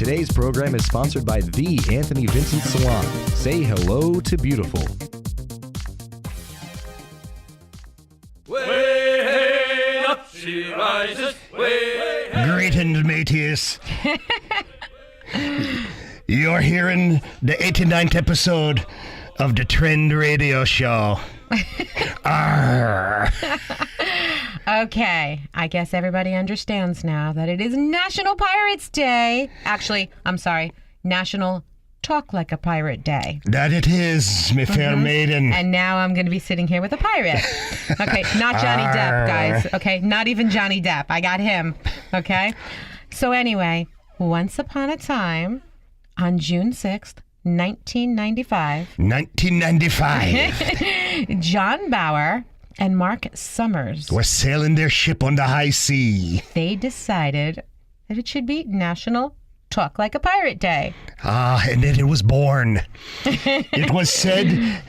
Today's program is sponsored by the Anthony Vincent Salon. Say hello to beautiful. Way hey, up she rises. Way hey. Greetings, mateys. You're hearing the 89th episode of the Trend Radio Show. Arr. Okay, I guess everybody understands now that it is National Pirates Day. Actually, I'm sorry, National Talk Like a Pirate Day. That it is, my fair maiden. And now I'm going to be sitting here with a pirate. Okay, not Johnny Depp, guys. Okay, not even Johnny Depp. I got him. Okay? So anyway, once upon a time, on June 6th, 1995. 1995. John Bauer and Mark Summers. We're sailing their ship on the high sea. They decided that it should be National Talk Like a Pirate Day. Ah, and then it was born. It was said,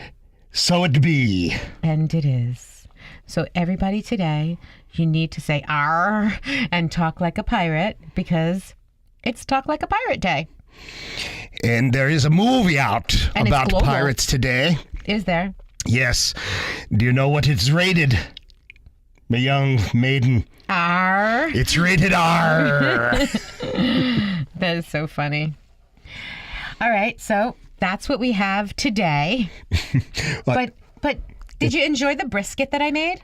so it be. And it is. So everybody today, you need to say "arr" and talk like a pirate because it's Talk Like a Pirate Day. And there is a movie out And about it's global. pirates today. Is there? Yes. Do you know what it's rated? My young maiden. "Arr." It's rated R. That is so funny. All right, so that's what we have today. But did you enjoy the brisket that I made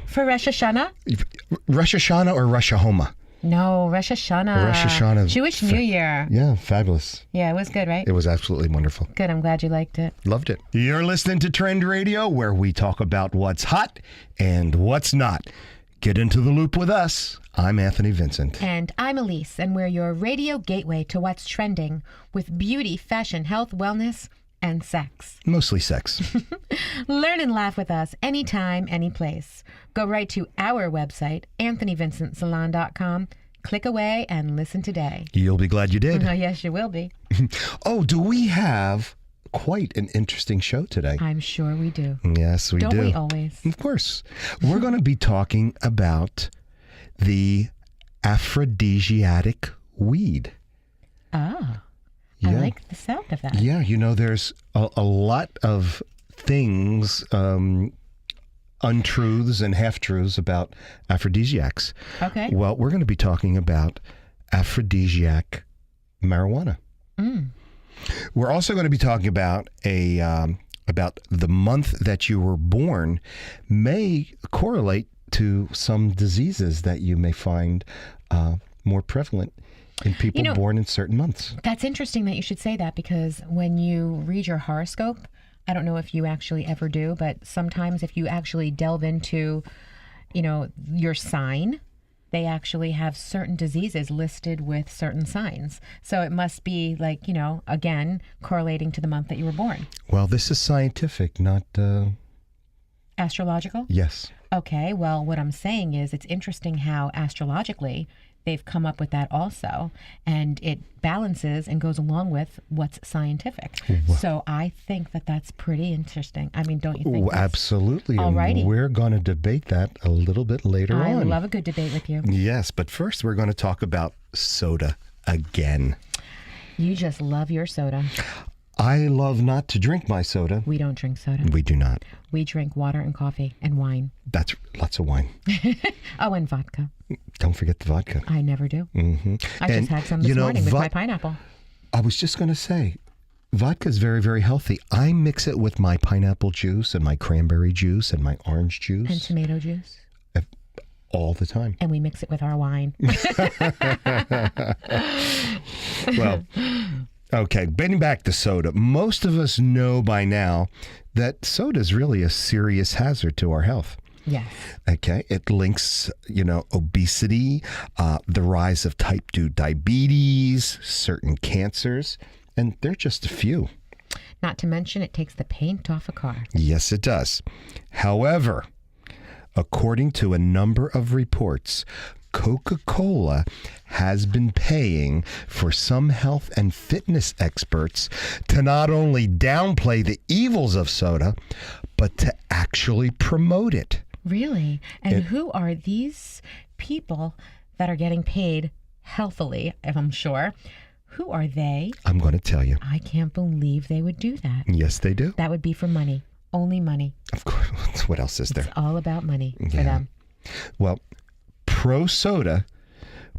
for Rosh Hashanah? Rosh Hashanah or Rosh Hashanah? No, Rosh Hashanah. Rosh Hashanah. Jewish New Year. Yeah, fabulous. Yeah, it was good, right? It was absolutely wonderful. Good, I'm glad you liked it. Loved it. You're listening to Trend Radio, where we talk about what's hot and what's not. Get into the loop with us. I'm Anthony Vincent. And I'm Elise, and we're your radio gateway to what's trending with beauty, fashion, health, wellness, and sex. Mostly sex. Learn and laugh with us anytime, any place. Go right to our website, anthonyvincentsalon.com. Click away and listen today. You'll be glad you did. Oh, yes, you will be. Oh, do we have quite an interesting show today? I'm sure we do. Yes, we do. Don't we always? Of course. We're going to be talking about the aphrodisiac weed. Ah, Yeah. I like the sound of that. Yeah, you know, there's a lot of things, untruths and half-truths about aphrodisiacs. Okay. Well, we're going to be talking about aphrodisiac marijuana. We're also going to be talking about about the month that you were born may correlate to some diseases that you may find more prevalent in people born in certain months. That's interesting that you should say that because when you read your horoscope, I don't know if you actually ever do, but sometimes if you actually delve into, your sign, they actually have certain diseases listed with certain signs. So it must be like, again, correlating to the month that you were born. Well, this is scientific, not... Astrological? Yes. Okay, well, what I'm saying is it's interesting how astrologically they've come up with that also, and it balances and goes along with what's scientific. So I think that that's pretty interesting. I mean, don't you think? Absolutely. Alrighty. And we're going to debate that a little bit later I on. love a good debate with you. Yes, but first we're going to talk about soda again. You just love your soda. I love not to drink my soda. We don't drink soda. We do not. We drink water and coffee and wine. That's lots of wine. Oh, and vodka. Don't forget the vodka. I never do. Mm-hmm. I just had some this morning with my pineapple. I was just going to say, vodka is very, very healthy. I mix it with my pineapple juice and my cranberry juice and my orange juice. And tomato juice. All the time. And we mix it with our wine. Well, okay, getting back to soda. Most of us know by now that soda is really a serious hazard to our health. Yes. Okay, it links, obesity, the rise of type 2 diabetes, certain cancers, and they're just a few. Not to mention it takes the paint off a car. Yes, it does. However, according to a number of reports, Coca-Cola has been paying for some health and fitness experts to not only downplay the evils of soda, but to actually promote it. Really? And who are these people that are getting paid healthily, if I'm sure? Who are they? I'm going to tell you. I can't believe they would do that. Yes, they do. That would be for money. Only money. Of course. What else is there? It's all about money for Yeah. them. Well, Pro Soda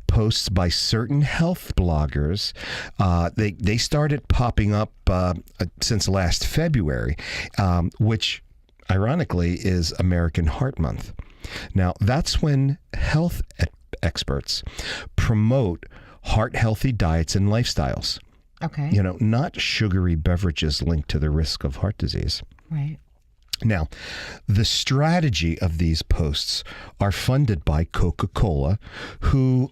posts by certain health bloggers, they started popping up since last February, which ironically is American Heart Month. Now, that's when health experts promote heart-healthy diets and lifestyles. Okay. You know, not sugary beverages linked to the risk of heart disease. Right. Now, the strategy of these posts are funded by Coca-Cola, who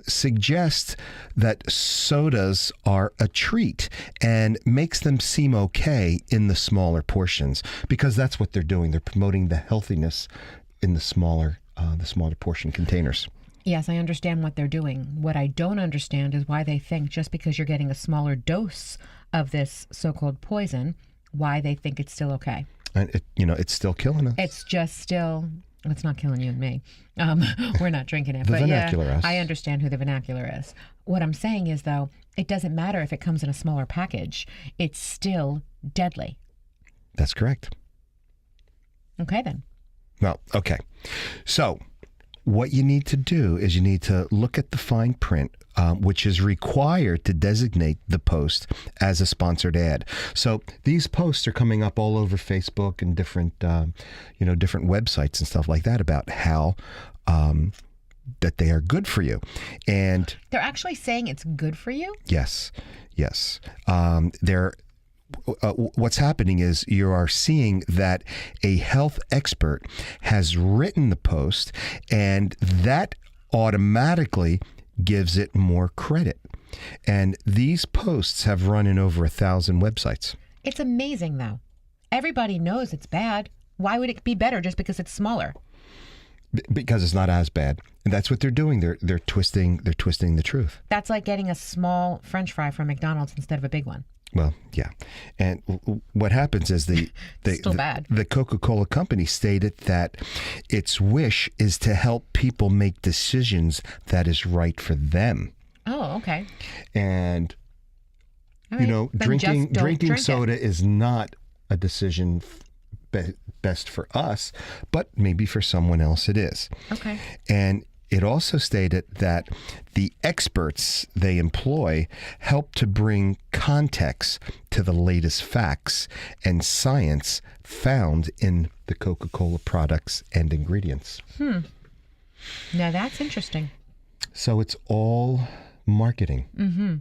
suggests that sodas are a treat and makes them seem okay in the smaller portions, because that's what they're doing. They're promoting the healthiness in the smaller portion containers. Yes, I understand what they're doing. What I don't understand is why they think just because you're getting a smaller dose of this so-called poison, why they think it's still okay. And it's still killing us. It's just still, it's not killing you and me. We're not drinking it. The but vernacular yeah, us. I understand who the vernacular is. What I'm saying is, though, it doesn't matter if it comes in a smaller package. It's still deadly. That's correct. Okay, then. Well, okay. So what you need to do is you need to look at the fine print, which is required to designate the post as a sponsored ad. So these posts are coming up all over Facebook and different websites and stuff like that about how that they are good for you. And They're actually saying it's good for you? yes. What's happening is you are seeing that a health expert has written the post, and that automatically gives it more credit. And these posts have run in over 1,000 websites. It's amazing, though. Everybody knows it's bad. Why would it be better just because it's smaller? Because it's not as bad. And that's what they're doing. They're twisting the truth. That's like getting a small French fry from McDonald's instead of a big one. Well, yeah. And what happens is Still bad. the Coca-Cola company stated that its wish is to help people make decisions that is right for them. Oh, okay. And All right. Then drinking just don't drink soda is not a decision best for us, but maybe for someone else it is. Okay. And it also stated that the experts they employ help to bring context to the latest facts and science found in the Coca-Cola products and ingredients. Now that's interesting. So it's all marketing. Mm-hmm.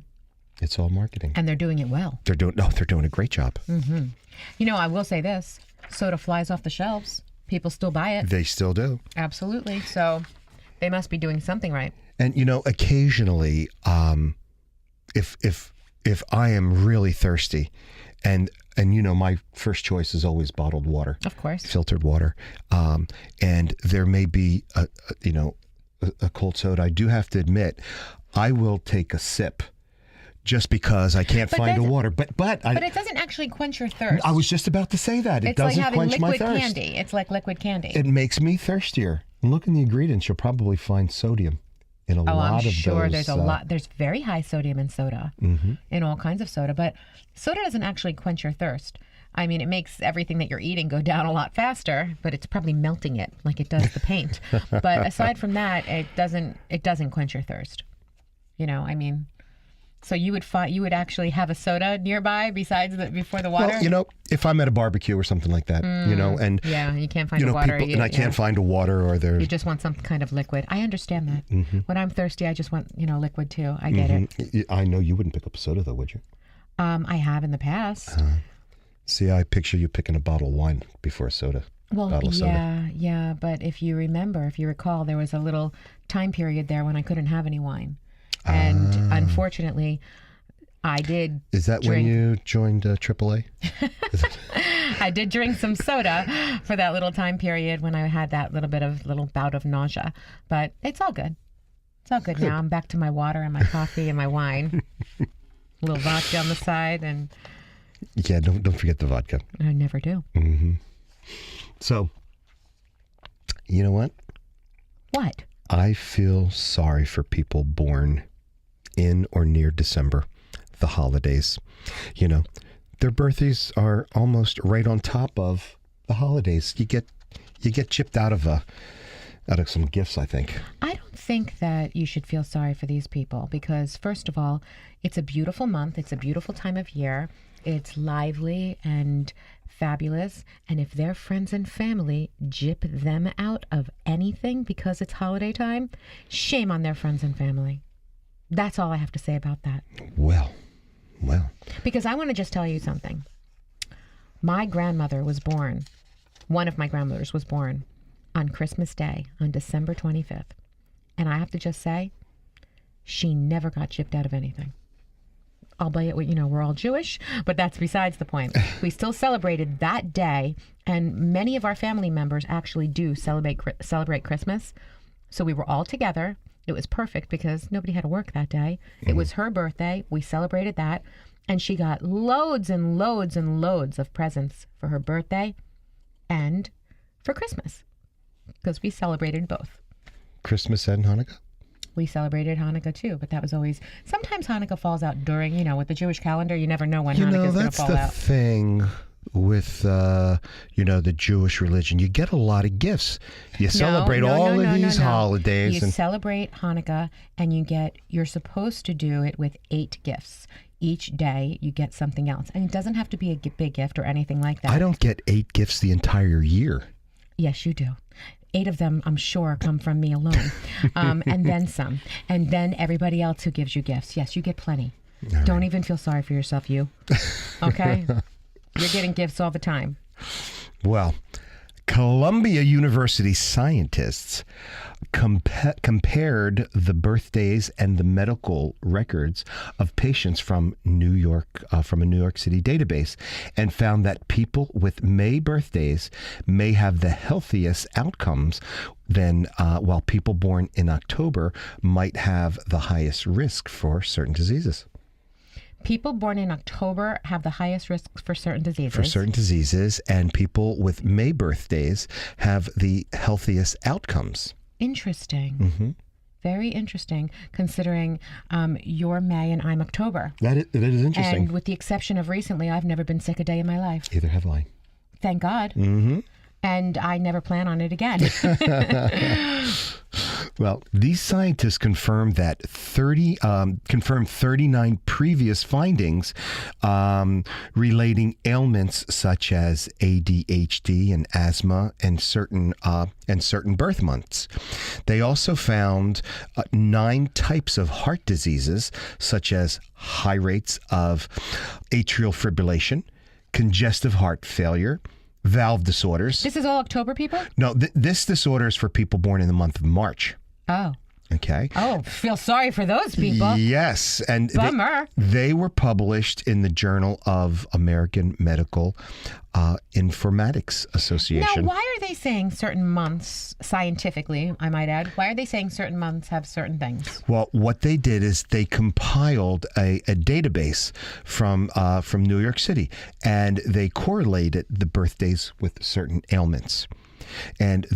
It's all marketing. And they're doing it well. They're doing a great job. You know, I will say this. Soda flies off the shelves. People still buy it. They still do. Absolutely. So they must be doing something right. And occasionally, if I am really thirsty, and my first choice is always bottled water, Of course. filtered water, and there may be a cold soda. I do have to admit, I will take a sip, just because I can't find a water. But it doesn't actually quench your thirst. I was just about to say that it It's like doesn't having quench my liquid thirst. candy. It's like liquid candy. It makes me thirstier. And look in the ingredients; you'll probably find sodium in a lot I'm of sure those. there's a lot. There's very high sodium in soda, in all kinds of soda. But soda doesn't actually quench your thirst. I mean, it makes everything that you're eating go down a lot faster, but it's probably melting it like it does the paint. But aside from that, it doesn't quench your thirst. I mean, so you would actually have a soda nearby before the water. Well, if I'm at a barbecue or something like that, and Yeah, you can't find water. people, and I can't find a water, or there's You just want some kind of liquid. I understand that. Mm-hmm. When I'm thirsty, I just want liquid too. I get it. I know you wouldn't pick up a soda though, would you? I have in the past. See, I picture you picking a bottle of wine before a soda. Well, bottle of soda. yeah. But if you recall, there was a little time period there when I couldn't have any wine, and unfortunately, I did. Is that when you joined AAA? I did drink some soda for that little time period when I had that little bout of nausea. But it's all good. It's all good now. I'm back to my water and my coffee and my wine. A little vodka on the side, and Yeah, don't forget the vodka. I never do. So, you know what? What? I feel sorry for people born in or near December, the holidays. You know, their birthdays are almost right on top of the holidays. You get chipped out of some gifts, I think. I don't think that you should feel sorry for these people because, first of all, it's a beautiful month. It's a beautiful time of year. It's lively and fabulous. And if their friends and family jip them out of anything because it's holiday time, shame on their friends and family. That's all I have to say about that. Well. Because I want to just tell you something. My grandmother was born, one of my grandmothers was born on Christmas Day, on December 25th. And I have to just say, she never got chipped out of anything. Albeit, we're all Jewish, but that's besides the point. We still celebrated that day, and many of our family members actually do celebrate Christmas. So we were all together. It was perfect because nobody had to work that day. It was her birthday. We celebrated that, and she got loads and loads and loads of presents for her birthday and for Christmas because we celebrated both. Christmas and Hanukkah? We celebrated Hanukkah too, but that was always, sometimes Hanukkah falls out during, with the Jewish calendar, you never know when Hanukkah's going to fall out. That's the thing with, the Jewish religion. You get a lot of gifts. You celebrate all of these holidays. You celebrate Hanukkah and you're supposed to do it with 8 gifts. Each day you get something else. And it doesn't have to be a big gift or anything like that. I don't get 8 gifts the entire year. Yes, you do. 8 of them, I'm sure, come from me alone. And then some. And then everybody else who gives you gifts. Yes, you get plenty. Don't even feel sorry for yourself, you. Okay? You're getting gifts all the time. Well, Columbia University scientists compared the birthdays and the medical records of patients from a New York City database and found that people with May birthdays may have the healthiest outcomes than while people born in October might have the highest risk for certain diseases. People born in October have the highest risk for certain diseases. And people with May birthdays have the healthiest outcomes. Interesting. Mm-hmm. Very interesting, considering you're May and I'm October. That is interesting. And with the exception of recently, I've never been sick a day in my life. Either have I. Thank God. Mm-hmm. And I never plan on it again. Well, these scientists confirmed 39 previous findings relating ailments such as ADHD and asthma and certain birth months. They also found 9 types of heart diseases, such as high rates of atrial fibrillation, congestive heart failure, valve disorders. This is all October people? No, this disorder is for people born in the month of March. Oh. Okay. Oh, feel sorry for those people. Yes. And bummer. They were published in the Journal of American Medical Informatics Association. Now, why are they saying certain months, scientifically, I might add, why are they saying certain months have certain things? Well, what they did is they compiled a database from New York City, and they correlated the birthdays with certain ailments. And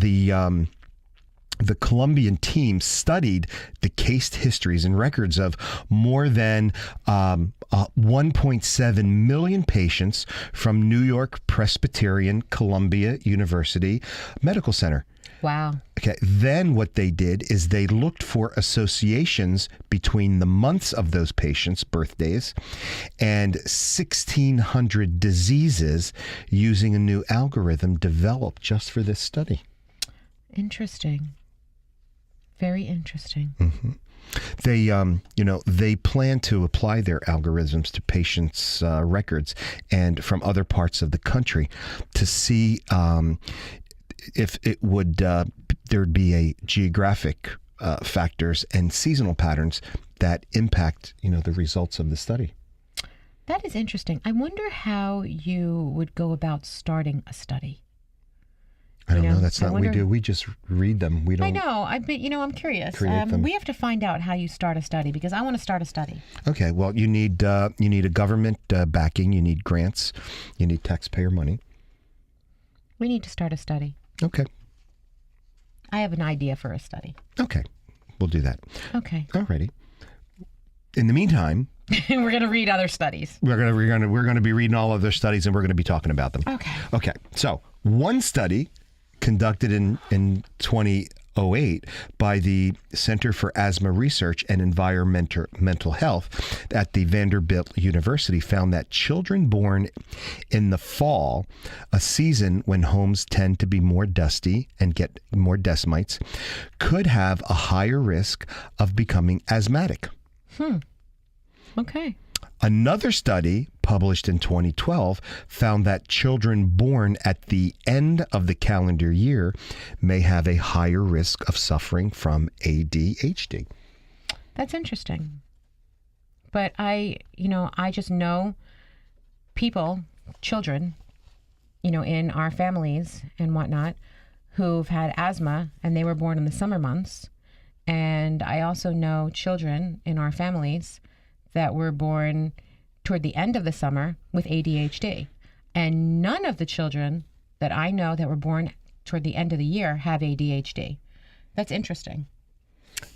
the Colombian team studied the case histories and records of more than 1.7 million patients from New York Presbyterian Columbia University Medical Center. Wow. Okay. Then what they did is they looked for associations between the months of those patients' birthdays and 1,600 diseases using a new algorithm developed just for this study. Interesting. Very interesting. Mm-hmm. They plan to apply their algorithms to patients' records and from other parts of the country to see if it would there'd be a geographic factors and seasonal patterns that impact the results of the study. That is interesting. I wonder how you would go about starting a study. I don't know. That's not what we do. We just read them. We don't. I know. I'm curious. We have to find out how you start a study because I want to start a study. Okay. Well, you need a government backing. You need grants. You need taxpayer money. We need to start a study. Okay. I have an idea for a study. Okay. We'll do that. Okay. Alrighty. in the meantime, We're going to read other studies. we're gonna be reading all of their studies, and we're gonna be talking about them. Okay. Okay. So one study conducted in 2008 by the Center for Asthma Research and Environmental Health at the Vanderbilt University found that children born in the fall, a season when homes tend to be more dusty and get more dust mites, could have a higher risk of becoming asthmatic. Okay. Another study published in 2012 found that children born at the end of the calendar year may have a higher risk of suffering from ADHD. That's interesting. But I just know people, children, in our families and whatnot, who've had asthma and they were born in the summer months. And I also know children in our families that were born toward the end of the summer with ADHD. And none of the children that I know that were born toward the end of the year have ADHD. That's interesting.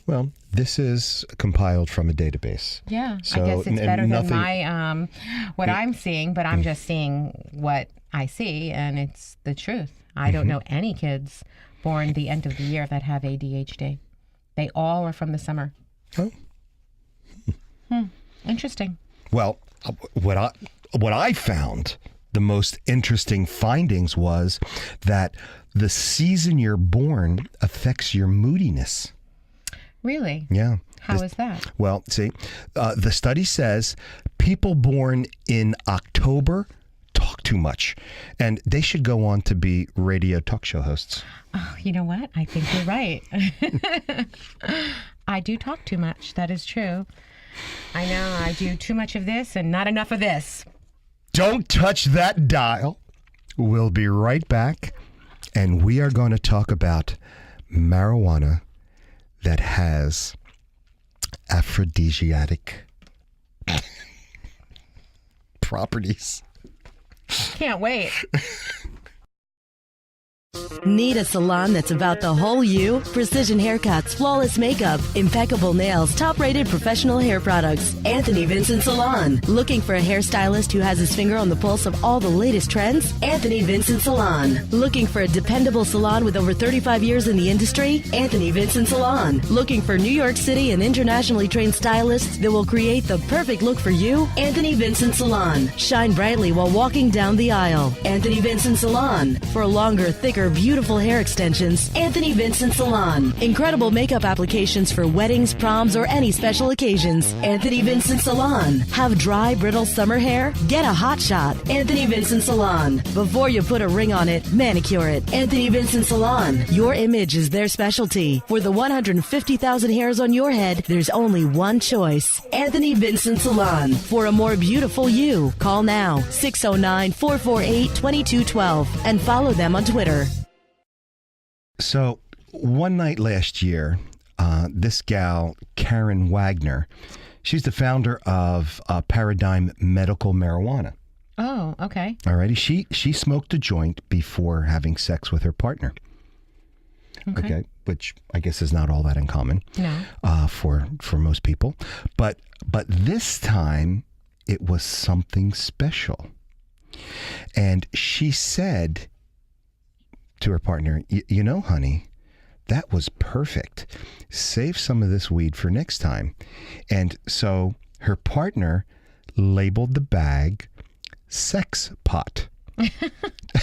Well, this is compiled from a database. Yeah, So, I guess it's and better nothing- than my what I'm seeing, but I'm just seeing what I see, and it's the truth. I don't know any kids born the end of the year that have ADHD. They all are from the summer. Oh. Interesting. Well, what I found the most interesting findings was that the season you're born affects your moodiness. Really? Yeah. How is that? Well, see, the study says people born in October talk too much, and they should go on to be radio talk show hosts. Oh, you know what? I think you're right. I do talk too much. That is true. I know I do too much of this and not enough of this. Don't touch that dial. We'll be right back, and we are going to talk about marijuana that has aphrodisiac properties. Can't wait. Need a salon that's about the whole you? Precision haircuts, flawless makeup, impeccable nails, top-rated professional hair products. Anthony Vincent Salon. Looking for a hairstylist who has his finger on the pulse of all the latest trends? Anthony Vincent Salon. Looking for a dependable salon with over 35 years in the industry? Anthony Vincent Salon. Looking for New York City and internationally trained stylists that will create the perfect look for you? Anthony Vincent Salon. Shine brightly while walking down the aisle. Anthony Vincent Salon. For longer, thicker, beautiful hair extensions, Anthony Vincent Salon. Incredible makeup applications for weddings, proms, or any special occasions. Anthony Vincent Salon. Have dry, brittle summer hair? Get a hot shot. Anthony Vincent Salon. Before you put a ring on it, manicure it. Anthony Vincent Salon. Your image is their specialty. For the 150,000 hairs on your head, there's only one choice. Anthony Vincent Salon. For a more beautiful you, call now 609-448-2212 and follow them on Twitter. So one night last year, this gal, Karen Wagner, she's the founder of Paradigm Medical Marijuana. Oh, okay. Alrighty, she smoked a joint before having sex with her partner. Okay, which I guess is not all that uncommon. No. For most people, but this time it was something special, and she said to her partner, you know, honey, that was perfect. Save some of this weed for next time. And so her partner labeled the bag sex pot.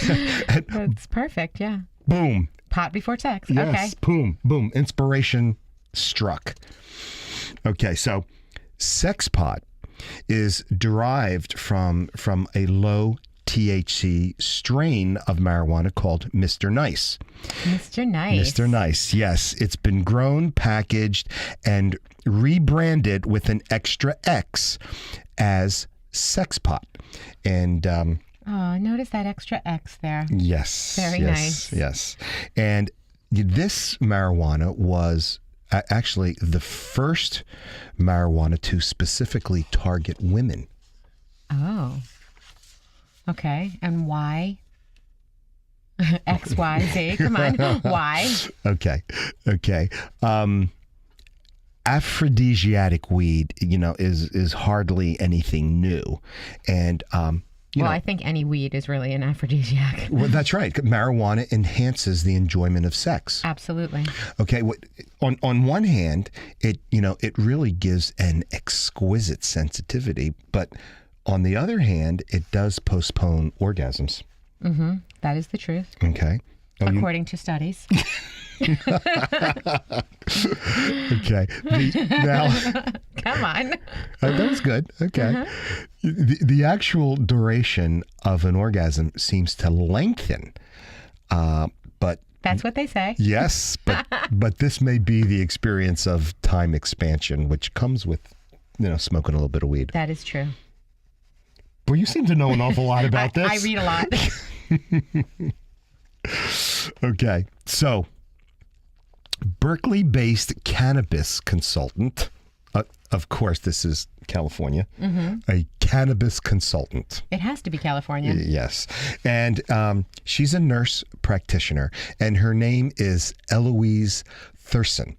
That's perfect, yeah. Boom. Pot before sex. Yes. Okay. Boom. Boom. Inspiration struck. Okay. So sex pot is derived from a low THC strain of marijuana called Mr. Nice. Mr. Nice. Mr. Nice, yes. It's been grown, packaged, and rebranded with an extra X as sex pot. And oh, notice that extra X there. yes. Very yes, nice. Yes. And this marijuana was actually the first marijuana to specifically target women. Oh. Okay. And why? X, Y, Z. Come on. Why? Okay. aphrodisiac weed, is hardly anything new, and I think any weed is really an aphrodisiac. Well, that's right. Marijuana enhances the enjoyment of sex. Absolutely. Okay. On one hand, it really gives an exquisite sensitivity, but on the other hand, it does postpone orgasms. Mm-hmm. That is the truth. Okay. According to studies. Okay. Now, Come on. that was good. Okay. The actual duration of an orgasm seems to lengthen, but That's what they say. yes, but this may be the experience of time expansion, which comes with smoking a little bit of weed. That is true. Well, you seem to know an awful lot about this. I read a lot. Okay, so Berkeley-based cannabis consultant, of course, this is California, a cannabis consultant. It has to be California. Yes, and she's a nurse practitioner, and her name is Eloise Thurston.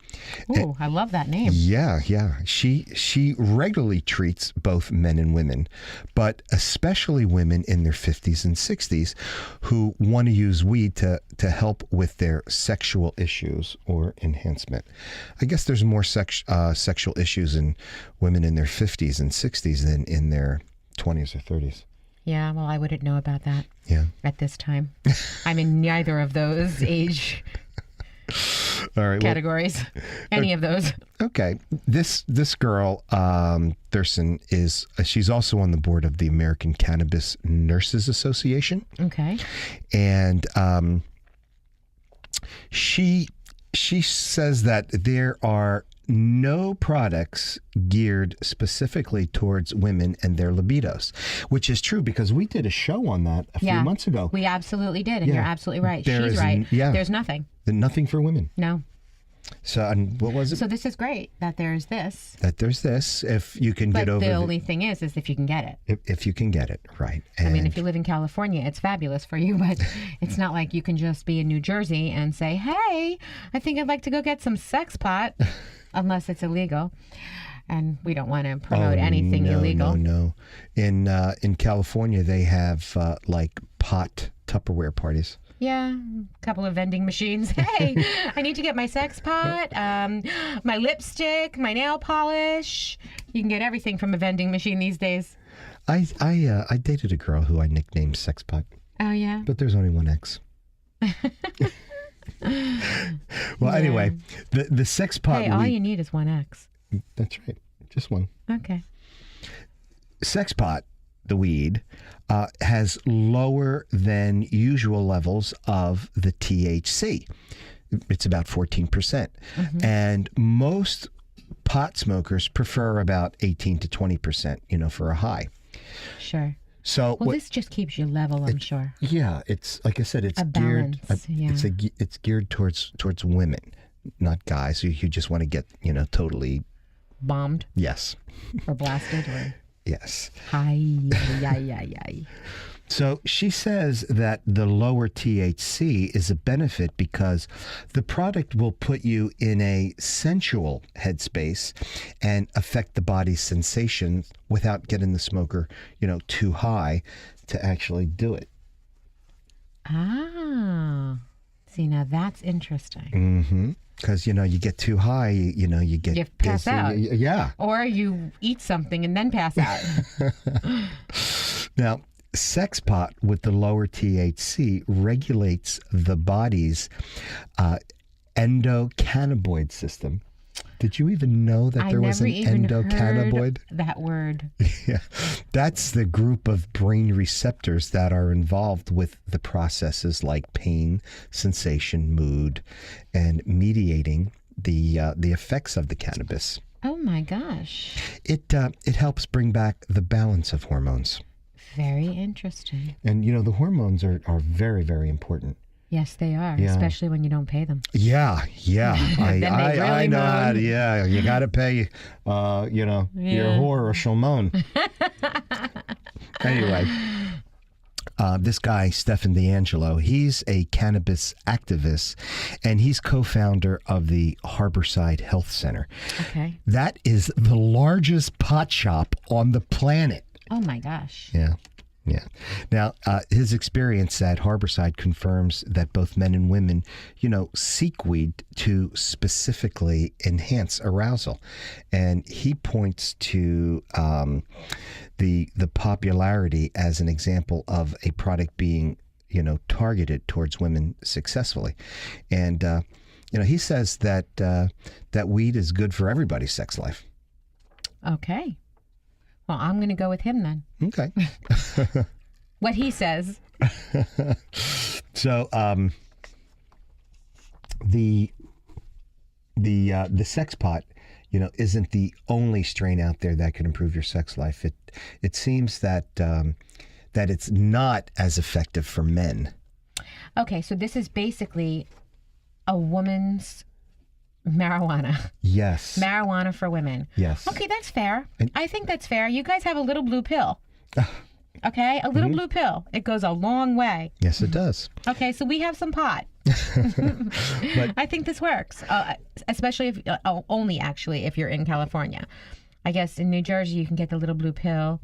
Ooh, I love that name. Yeah. She regularly treats both men and women, but especially women in their 50s and 60s who want to use weed to help with their sexual issues or enhancement. I guess there's more sexual issues in women in their 50s and 60s than in their 20s or 30s. Yeah, well, I wouldn't know about that at this time. I'm in neither of those age All right. categories. Any of those. Okay. This girl, Thurston, she's also on the board of the American Cannabis Nurses Association. Okay. And she says that there are no products geared specifically towards women and their libidos, which is true because we did a show on that a few months ago. We absolutely did, and Yeah. you're absolutely right. There She's is right. yeah. There's nothing. Nothing for women. No. So, and what was it? So this is great that there's this. That there's this, if you can But get over the only thing is if you can get it. if you can get it, right. I mean, And- if you live in California, it's fabulous for you, but it's not like you can just be in New Jersey and say, hey, I think I'd like to go get some sex pot, unless it's illegal. And we don't want to promote anything illegal. No. In California, they have like pot Tupperware parties. Yeah, a couple of vending machines. Hey, I need to get my sex pot, my lipstick, my nail polish. You can get everything from a vending machine these days. I dated a girl who I nicknamed Sex Pot, Oh, yeah? but there's only one X. Well, anyway, the Sex Pot. Hey, all you need is one X. That's right, just one. Okay. Sex pot, the weed, has lower than usual levels of the THC. It's about 14%. And most pot smokers prefer about 18 to 20%, for a high. Sure. So Well, this just keeps you level, I'm sure. yeah, it's like I said, it's A geared. balance, yeah. It's geared towards women, not guys who just want to get totally. Bombed Yes. or blasted or Yes. hi. So she says that the lower THC is a benefit because the product will put you in a sensual headspace and affect the body's sensations without getting the smoker, too high to actually do it. Ah. See, now that's interesting. Mm-hmm. Because, you get too high, you get... You pass pissy. out. Yeah. Or you eat something and then pass out. Now, sex pot with the lower THC regulates the body's endocannabinoid system. Did you even know that there was an endocannabinoid? Heard that word. Yeah. That's the group of brain receptors that are involved with the processes like pain, sensation, mood, and mediating the effects of the cannabis. Oh my gosh. It helps bring back the balance of hormones. Very interesting. And, the hormones are very, very important. Yes, they are, Yeah. especially when you don't pay them. Yeah. Then they I really know how to, moan. yeah, you got to pay, your whore or she'll moan. Anyway, this guy, Stephan D'Angelo, he's a cannabis activist, and he's co-founder of the Harborside Health Center. Okay. That is the largest pot shop on the planet. Oh my gosh. Yeah. Yeah. Now, his experience at Harborside confirms that both men and women, seek weed to specifically enhance arousal. And he points to the popularity as an example of a product being, targeted towards women successfully. And, he says that that weed is good for everybody's sex life. Okay. Well, I'm going to go with him then. Okay. What he says. So, the sex pot, isn't the only strain out there that can improve your sex life. It seems that that it's not as effective for men. Okay, so this is basically a woman's marijuana. Yes. Marijuana for women. Yes. Okay, that's fair. I think that's fair. You guys have a little blue pill. Okay, a little blue pill. It goes a long way. Yes, it does. Okay, so we have some pot. But I think this works, especially if only actually if you're in California. I guess in New Jersey you can get the little blue pill,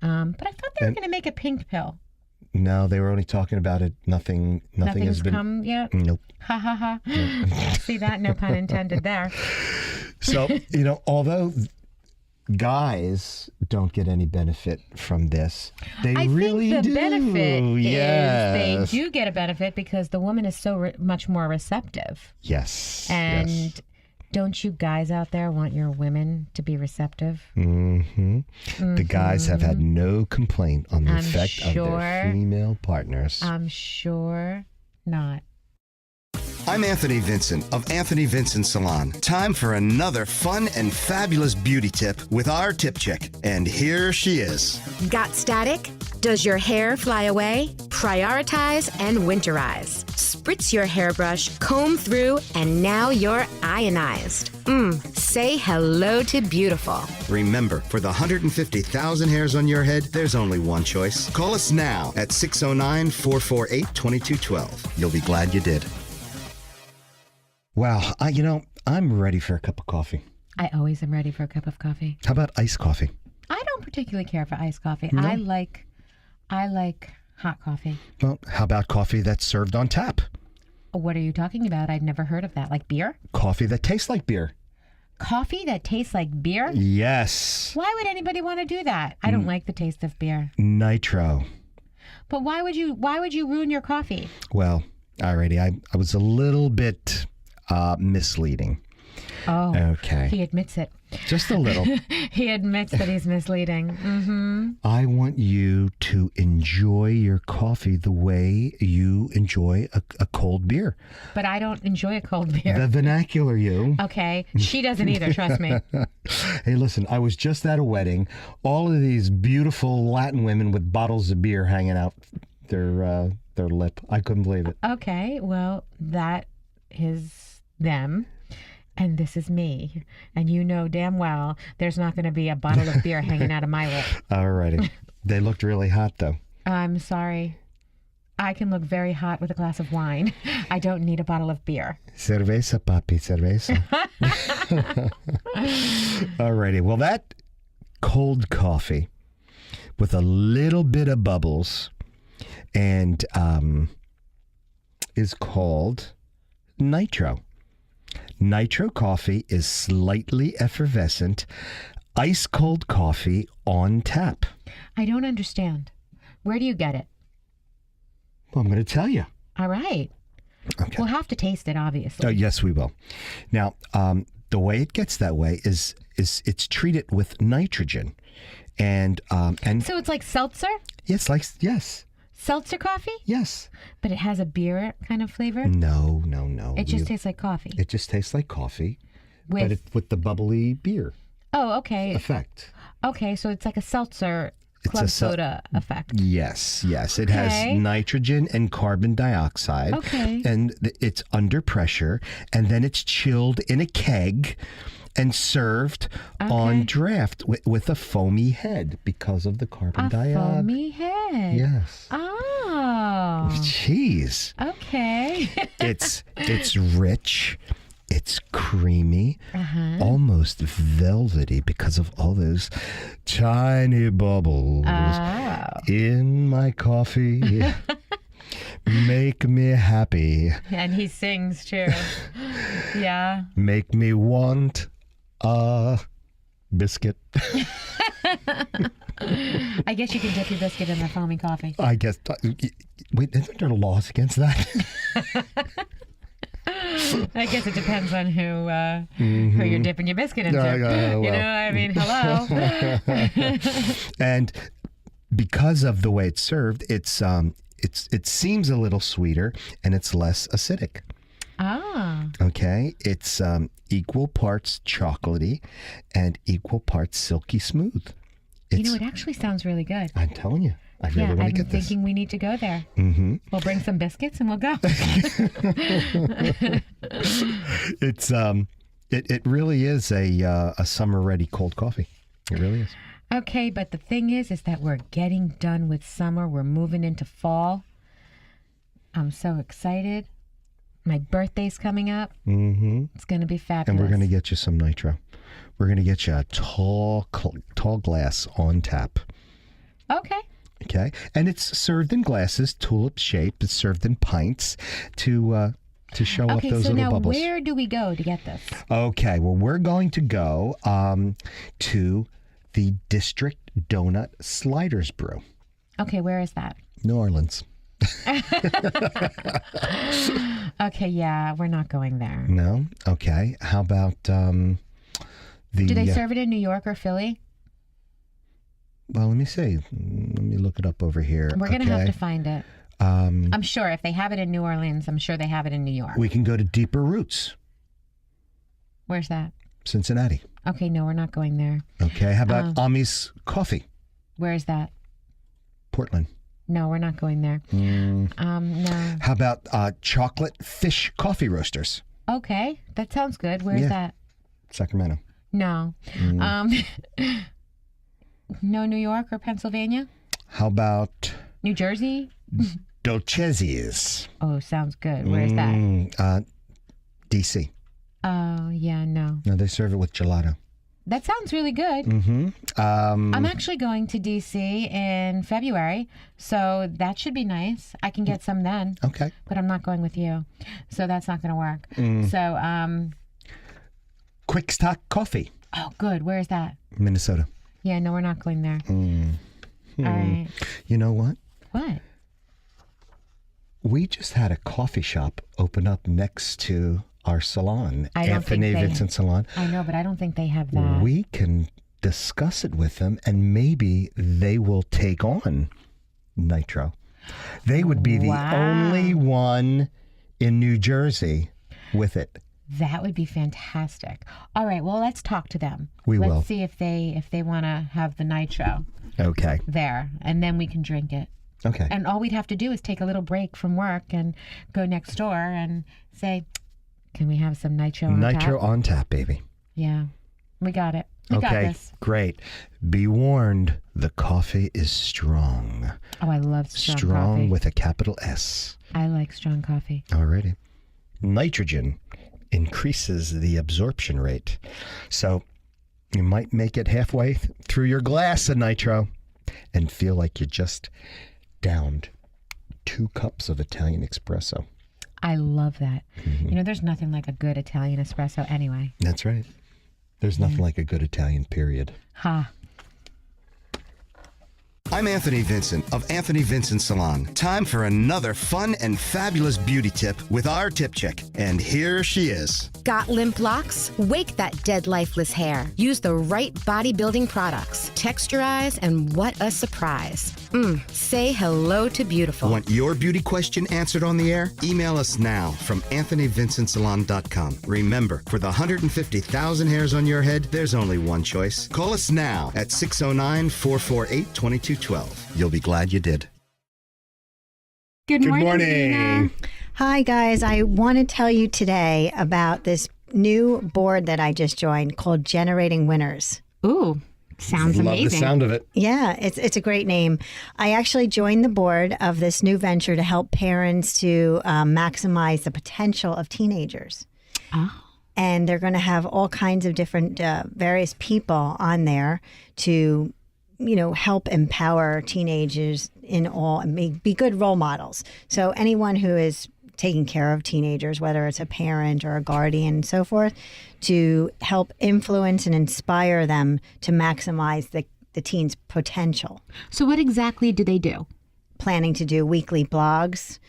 but I thought they were going to make a pink pill. no, they were only talking about it. Nothing Nothing's has been. come yet. Nope. Ha ha ha. See that? No pun intended there. So, although guys don't get any benefit from this, they I really think the do. benefit Yes. is they do get a benefit because the woman is so much more receptive. Yes. And yes. don't you guys out there want your women to be receptive? The guys have had no complaint on the I'm effect of sure. their female partners. I'm sure not. I'm Anthony Vincent of Anthony Vincent Salon. Time for another fun and fabulous beauty tip with our tip chick. And here she is. Got static? Does your hair fly away? Prioritize and winterize. Spritz your hairbrush, comb through, and now you're ionized. Say hello to beautiful. Remember, for the 150,000 hairs on your head, there's only one choice. Call us now at 609-448-2212. You'll be glad you did. Wow. I'm ready for a cup of coffee. I always am ready for a cup of coffee. How about iced coffee? I don't particularly care for iced coffee. No? I like hot coffee. Well, how about coffee that's served on tap? What are you talking about? I've never heard of that. Like beer? Coffee that tastes like beer. Coffee that tastes like beer? Yes. Why would anybody want to do that? I don't like the taste of beer. Nitro. But why would you ruin your coffee? Well, alrighty. I was a little bit misleading. Oh. Okay. He admits it. Just a little. He admits that he's misleading. Mm-hmm. I want you to enjoy your coffee the way you enjoy a cold beer. But I don't enjoy a cold beer. The vernacular you. Okay. She doesn't either, trust me. Hey, listen, I was just at a wedding. All of these beautiful Latin women with bottles of beer hanging out their lip. I couldn't believe it. Okay. Well, that is them. And this is me. And you know damn well there's not going to be a bottle of beer hanging out of my lip. Alrighty. They looked really hot, though. I'm sorry. I can look very hot with a glass of wine. I don't need a bottle of beer. Cerveza, papi, cerveza. Alrighty. Well, that cold coffee with a little bit of bubbles and is called Nitro. Nitro coffee is slightly effervescent, ice cold coffee on tap. I don't understand. Where do you get it? Well, I'm going to tell you. All right. Okay. We'll have to taste it, obviously. Oh, yes, we will. Now, the way it gets that way is it's treated with nitrogen, and So it's like seltzer? yes. Seltzer coffee? Yes. But it has a beer kind of flavor? No. It just tastes like coffee. It just tastes like coffee, With but with the bubbly beer Oh, okay. effect. Okay, so it's like a seltzer It's club a soda effect. Yes. It has Okay. nitrogen and carbon dioxide. Okay. And it's under pressure, and then it's chilled in a keg and served on draft with a foamy head because of the carbon A dioxide. foamy head. did. Yes. Oh. Cheese. Okay. It's rich. It's creamy, almost velvety because of all those tiny bubbles in my coffee. Make me happy. And he sings too. Yeah. Make me want a biscuit. I guess you can dip your biscuit in the foamy coffee. I guess. Wait, isn't there laws against that? I guess it depends on who you're dipping your biscuit into. Well. You know, I mean, hello. And because of the way it's served, it seems a little sweeter and it's less acidic. Ah. Okay, it's equal parts chocolatey and equal parts silky smooth. You know, it actually sounds really good. I'm telling you, I really want to I'm get this. thinking we need to go there. We'll bring some biscuits and we'll go. It's it really is a summer ready cold coffee. It really is. Okay, but the thing is that we're getting done with summer. We're moving into fall. I'm so excited. My birthday's coming up. It's going to be fabulous. And we're going to get you some nitro. We're going to get you a tall glass on tap. Okay. Okay, and it's served in glasses, tulip shaped. It's served in pints to show off those so little now bubbles. where do we go to get this? Okay, well, we're going to go to the District Donut Sliders Brew, Okay, where is that? New Orleans. Okay, yeah, we're not going there. No? Okay. How about the... Do they serve it in New York or Philly? Well, let me see. Let me look it up over here. We're going to have to find it. Um, I'm sure if they have it in New Orleans, I'm sure they have it in New York. we can go to Deeper Roots, Where's that? Cincinnati. Okay, no, we're not going there. Okay. How about Ami's Coffee, Where is that? Portland? No, we're not going there. No. How about Chocolate Fish Coffee Roasters, Okay, that sounds good. Where's Yeah. that? Sacramento? No. No New York or Pennsylvania? How about New Jersey? Dolcezi's? Oh, sounds good. Where's that? DC. Oh, yeah, no. No, they serve it with gelato. That sounds really good. I'm actually going to DC in February, so that should be nice. I can get some then. Okay. But I'm not going with you, so that's not going to work. So, Quick Stock Coffee, oh, good. Where is that? Minnesota. Yeah, no, we're not going there. All right. You know what? What? We just had a coffee shop open up next to our salon, I don't Anthony think they- Vincent Salon. I know, but I don't think they have that. We can discuss it with them, and maybe they will take on Nitro. They would be the Wow. only one in New Jersey with it. That would be fantastic. All right, well, let's talk to them. We will. Let's see if they want to have the nitro Okay. there, and then we can drink it. Okay. And all we'd have to do is take a little break from work and go next door and say, "Can we have some nitro on Nitro tap?" on tap, baby. Yeah, we got it. We got Okay, this. great. Be warned, the coffee is strong. Oh, I love strong Strong coffee. with a capital S. I like strong coffee. Alrighty. Nitrogen increases the absorption rate. So you might make it halfway through your glass of nitro and feel like you just downed 2 cups of Italian espresso. I love that. You know, there's nothing like a good Italian espresso anyway. That's right. There's nothing like a good Italian, period. Ha. I'm Anthony Vincent of Anthony Vincent Salon. Time for another fun and fabulous beauty tip with our tip chick. And here she is. Got limp locks? Wake that dead, lifeless hair. Use the right bodybuilding products. Texturize, and what a surprise. Say hello to beautiful. Want your beauty question answered on the air? Email us now from AnthonyVincentSalon.com. Remember, for the 150,000 hairs on your head, there's only one choice. Call us now at 609-448-2212. You'll be glad you did. Good morning. morning. Hi, guys. I want to tell you today about this new board that I just joined called Generating Winners. Ooh, Sounds Love amazing. the sound of it. Yeah, it's a great name. I actually joined the board of this new venture to help parents to maximize the potential of teenagers. Oh. And they're going to have all kinds of different various people on there to, help empower teenagers in all and be good role models. So anyone who is taking care of teenagers, whether it's a parent or a guardian and so forth, to help influence and inspire them to maximize the teen's potential. So what exactly do they do? Planning to do weekly blogs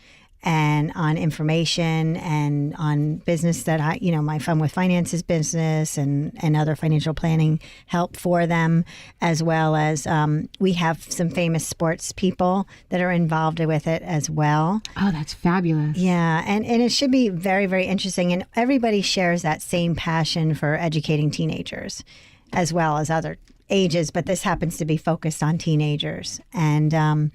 and on information and on business that my Fun with Finances business and other financial planning help for them, as well as we have some famous sports people that are involved with it as well. Oh, that's fabulous. Yeah, and it should be very, very interesting. And everybody shares that same passion for educating teenagers as well as other ages, but this happens to be focused on teenagers. And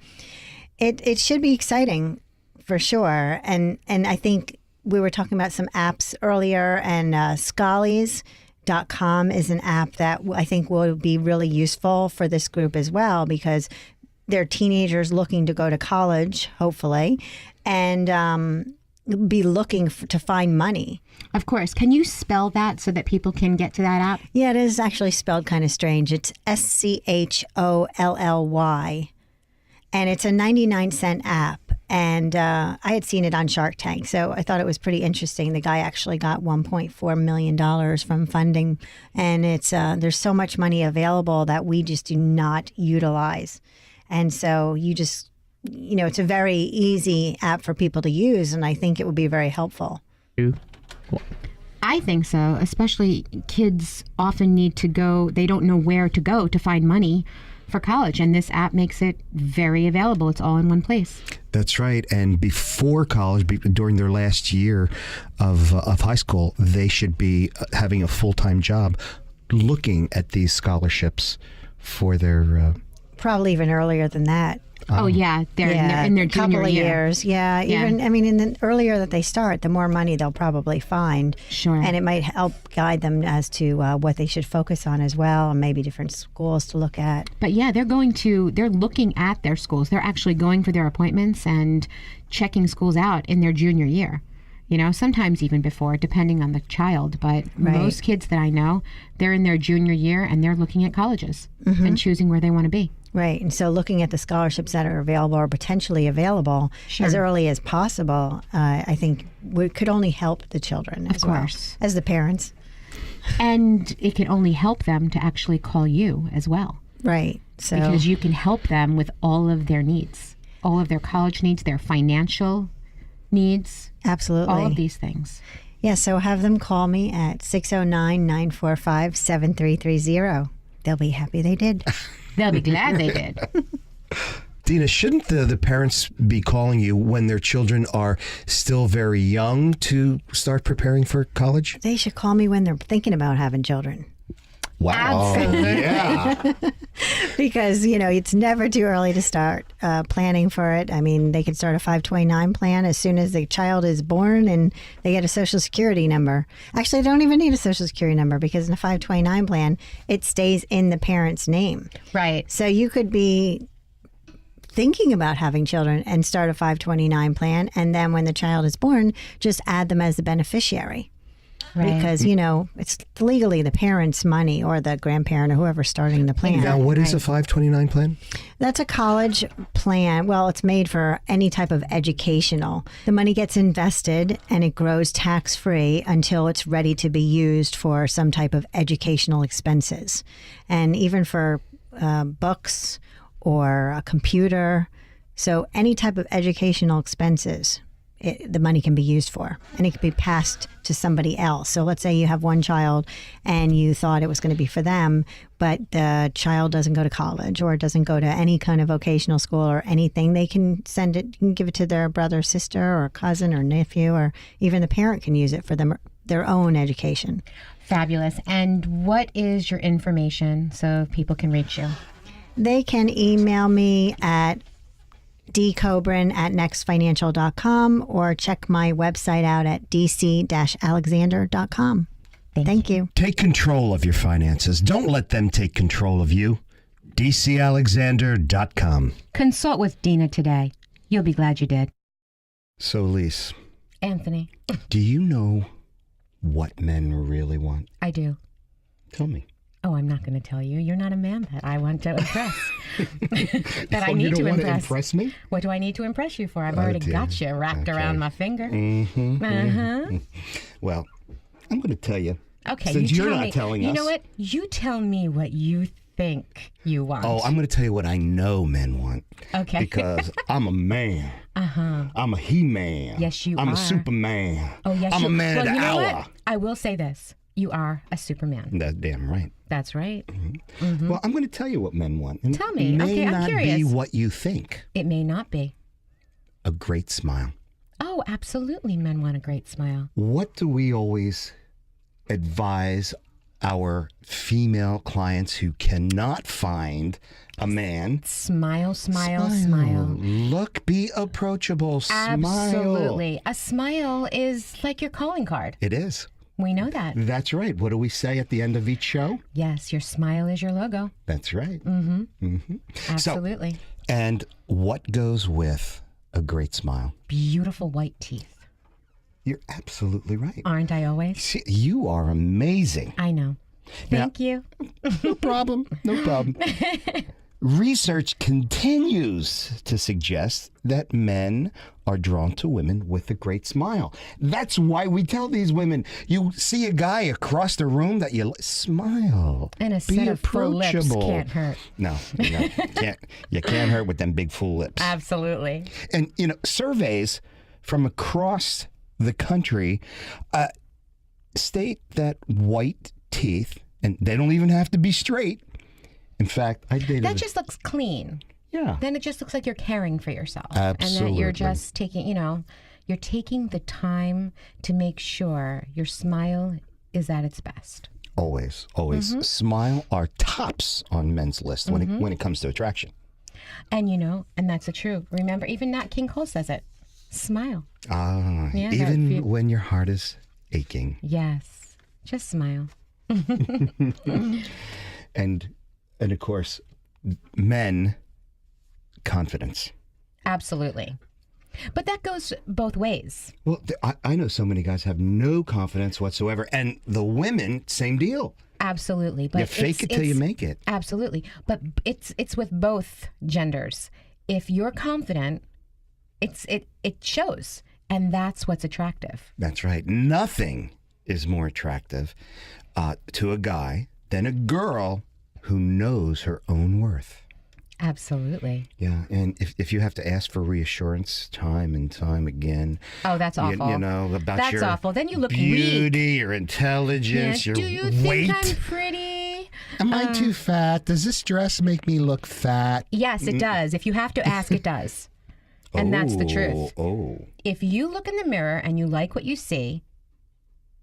it should be exciting. For sure. And I think we were talking about some apps earlier, and Schollies.com is an app that I think will be really useful for this group as well, because they're teenagers looking to go to college, hopefully, and be looking to find money. Of course. Can you spell that so that people can get to that app? Yeah, it is actually spelled kind of strange. It's SCHOLLY. And it's a 99-cent app. And I had seen it on Shark Tank, so I thought it was pretty interesting. The guy actually got $1.4 million from funding, and it's there's so much money available that we just do not utilize. And so you just, it's a very easy app for people to use, and I think it would be very helpful. I think so, especially kids often need to go, they don't know where to go to find money for college, and this app makes it very available. It's all in one place. That's right. And before college, during their last year of high school, they should be having a full-time job looking at these scholarships for their... Probably even earlier than that. Oh, yeah. They're in their junior couple of year. years. Yeah. Even, in the earlier that they start, the more money they'll probably find. Sure. And it might help guide them as to what they should focus on as well, and maybe different schools to look at. But yeah, they're looking at their schools. They're actually going for their appointments and checking schools out in their junior year. Sometimes even before, depending on the child. But most kids that I know, they're in their junior year and they're looking at colleges and choosing where they want to be. Right. And so looking at the scholarships that are available or potentially available as early as possible, I think we could only help the children as well as the parents. And it can only help them to actually call you as well. Right. So because you can help them with all of their needs, all of their college needs, their financial needs. Absolutely. All of these things. Yeah, so have them call me at 609-945-7330. They'll be happy they did. They'll be glad they did. Dina, shouldn't the parents be calling you when their children are still very young to start preparing for college? They should call me when they're thinking about having children. Wow. Absolutely. Yeah. Because, it's never too early to start planning for it. I mean, they can start a 529 plan as soon as the child is born and they get a Social Security number. Actually, they don't even need a Social Security number, because in a 529 plan, it stays in the parent's name. Right. So you could be thinking about having children and start a 529 plan, and then when the child is born, just add them as the beneficiary. Right. Because, it's legally the parent's money or the grandparent or whoever's starting the plan. Now, what is a 529 plan? That's a college plan. Well, it's made for any type of educational. The money gets invested and it grows tax-free until it's ready to be used for some type of educational expenses. And even for books or a computer. So any type of educational expenses, the money can be used for, and it can be passed to somebody else. So let's say you have one child and you thought it was going to be for them, but the child doesn't go to college or doesn't go to any kind of vocational school or anything. They can send it, you can give it to their brother, sister, or cousin or nephew, or even the parent can use it for their own education. Fabulous. And what is your information so people can reach you? They can email me at dcobrin@nextfinancial.com or check my website out at dc-alexander.com. Thank you. Take control of your finances. Don't let them take control of you. DCAlexander.com. Consult with Dina today. You'll be glad you did. So, Lise, Anthony, do you know what men really want? I do. Tell me. Oh, I'm not going to tell you. You're not a man that I want to impress. that I Oh, need you don't to want impress. to impress me? What do I need to impress you for? I've Oh, already dear. got you wrapped Okay. around my finger. Mm-hmm. Well, I'm going to tell you. Okay, Since you you're tell not me. telling You us. know what? You tell me what you think you want. Oh, I'm going to tell you what I know men want. Okay. Because I'm a man. I'm a he-man. Yes, you I'm are. a superman. Oh, yes, I'm you a man well, of the you know hour. What? I will say this. You are a Superman. That's damn right. That's right. Well, I'm going to tell you what men want. And Tell me. It may Okay, I'm not be curious. what you think. It may not be. A great smile. Oh, absolutely. Men want a great smile. What do we always advise our female clients who cannot find a man? Smile, smile, smile. Look, be approachable. Smile. Absolutely. A smile is like your calling card. It is. We know that. That's right. What do we say at the end of each show? Yes, your smile is your logo. That's right. Absolutely. And what goes with a great smile? Beautiful white teeth. You're absolutely right. Aren't I always? See, you are amazing. I know. Thank you. No problem. No problem. Research continues to suggest that men are drawn to women with a great smile. That's why we tell these women, you see a guy across the room that you smile. And a Be set of full lips approachable. can't hurt. No, you can't hurt with them big full lips. Absolutely. And, surveys from across the country state that white teeth, and they don't even have to be straight. In fact, I dated... That just looks clean. Yeah. Then it just looks like you're caring for yourself. And that Absolutely. you're just taking, you're taking the time to make sure your smile is at its best. Always. Smile are tops on men's list when it comes to attraction. And and that's the truth. Remember, even Nat King Cole says it. Smile. Ah, Yeah, even that when your heart is aching. Yes. Just smile. And of course, men, confidence. Absolutely. But that goes both ways. Well, I know so many guys have no confidence whatsoever. And the women, same deal. Absolutely. But You fake it till you make it. Absolutely. But it's with both genders. If you're confident, it shows. And that's what's attractive. That's right. Nothing is more attractive to a guy than a girl who knows her own worth. Absolutely. Yeah, and if you have to ask for reassurance time and time again, Oh, that's awful. about That's your awful. Then you look beauty, weak. your intelligence, your Do you weight. think I'm pretty? Am I too fat? Does this dress make me look fat? Yes, it does. If you have to ask, it does. And that's the truth. Oh, If you look in the mirror and you like what you see,